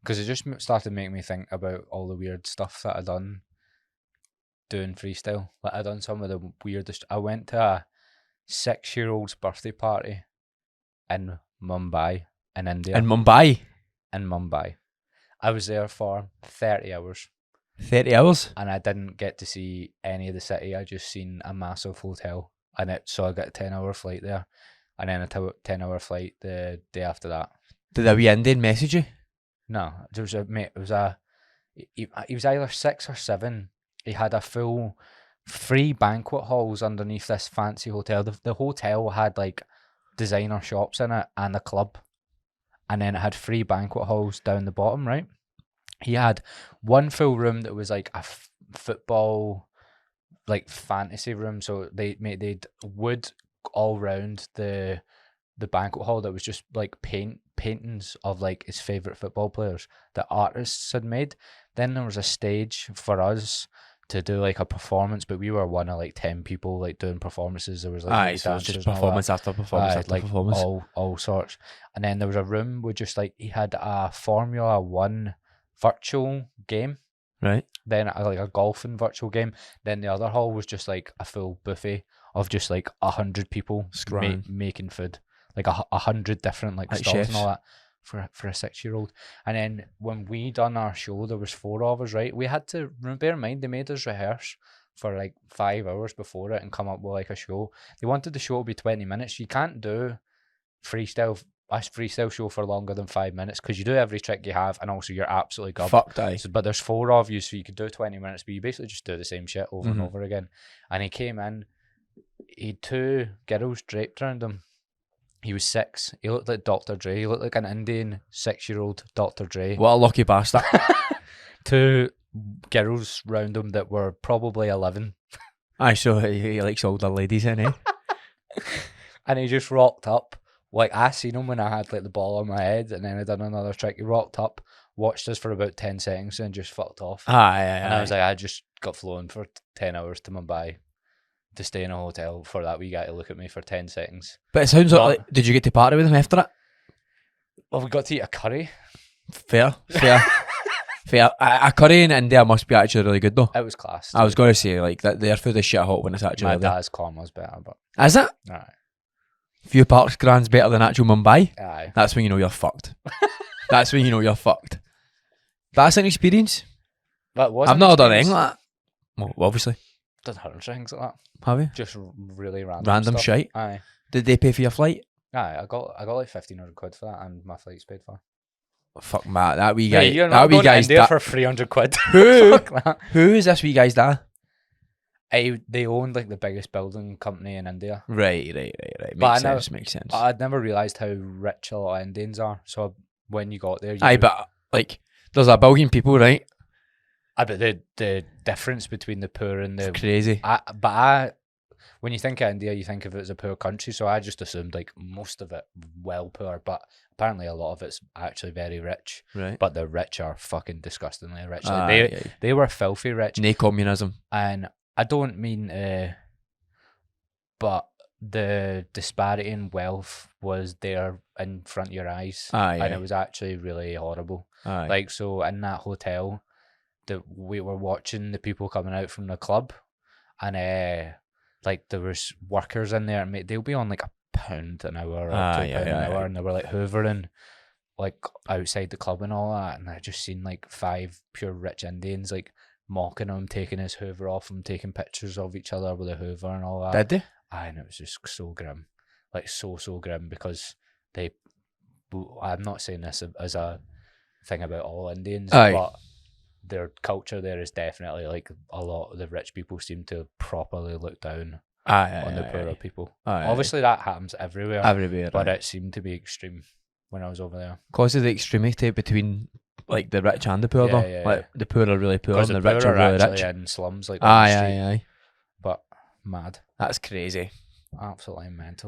because it just started making me think about all the weird stuff that I done doing freestyle. Like I done some of the weirdest. I went to a 6-year-old's birthday party in Mumbai, in India. In Mumbai? In Mumbai. I was there for 30 hours. 30 hours? And I didn't get to see any of the city. I just seen a massive hotel. So I got a 10-hour flight there. And then a 10-hour flight the day after that. Did a wee Indian message you? No. There was he was either 6 or 7. He had a full free banquet halls underneath this fancy hotel. The hotel had like designer shops in it and a club. And then it had free banquet halls down the bottom, right? He had one full room that was like a football, like fantasy room. So they'd wood all round the banquet hall that was just like paintings of like his favourite football players that artists had made. Then there was a stage for us to do like a performance, but we were one of like 10 people like doing performances. There was like so it was just performance after performance after like performance. All sorts. And then there was a room with just like he had a Formula 1 virtual game. Right. Then like a golfing virtual game. Then the other hall was just like a full buffet of just like 100 people making food. Like 100 different like stalls chefs. And all that for a 6-year-old. And then when we done our show, there was 4 of us, right? We had to bear in mind they made us rehearse for like 5 hours before it and come up with like a show. They wanted the show to be 20 minutes. You can't do a freestyle show for longer than 5 minutes because you do every trick you have and also you're absolutely gobbled. Fucked, aye. But there's 4 of you, so you could do 20 minutes, but you basically just do the same shit over and over again. And he came in, he had 2 girls draped around him. He was 6. He looked like Dr. Dre. He looked like an Indian 6-year-old Dr. Dre. What a lucky bastard. 2 girls round him that were probably 11. Aye, so he likes older ladies, innit? And he just rocked up. Like, I seen him when I had like the ball on my head and then I done another trick. He rocked up, watched us for about 10 seconds and just fucked off. Aye. And I was like, I just got flown for 10 hours to Mumbai to stay in a hotel for that wee guy to look at me for 10 seconds. But it sounds like, did you get to party with him after it? Well, we got to eat a curry. Fair. A curry in India must be actually really good though. It was class. I was going to say, like, that their food is shit hot when it's actually My really dad's korma's better, but... Is it? Aye. Few Parks Grand's better than actual Mumbai? Aye. That's when you know you're fucked. That's when you know you're fucked. That's an experience. That was I've not done anything like that. Well, obviously. Done hundreds of things like that. Have you? Just really random Random stuff. shite? Aye. Did they pay for your flight? Aye, I got like 1,500 quid for that and my flight's paid for. Oh, fuck, Matt. That wee guy. Mate, you're that not wee going to guy's India dad. for 300 quid. Who? Fuck that. Who is this wee guy's dad? They owned like the biggest building company in India. Right. But Makes sense. I'd never realised how rich a lot of Indians are. So when you got there, but like, there's a billion people, right? But the difference between the poor and the... It's crazy. When you think of India, you think of it as a poor country, so I just assumed like most of it well poor, but apparently a lot of it's actually very rich. Right. But the rich are fucking disgustingly rich. Like they were filthy rich. No communism. And I don't mean, but the disparity in wealth was there in front of your eyes. And it was actually really horrible. Like, so in that hotel, we were watching the people coming out from the club, and like there was workers in there, and they'll be on like £1 an hour or £2 an hour, and they were like hoovering like outside the club and all that, and I just seen like 5 pure rich Indians like mocking him, taking his hoover off him, taking pictures of each other with a hoover and all that. Did they? And it was just so grim, like so grim, because I'm not saying this as a thing about all Indians, but their culture there is definitely like a lot of the rich people seem to properly look down on the poorer people. Obviously that happens everywhere, but it seemed to be extreme when I was over there. Because of the extremity between like the rich and the poor, though. Like the poor are really poor and the rich are really rich. In slums, like Aye. But mad. That's crazy. Absolutely mental.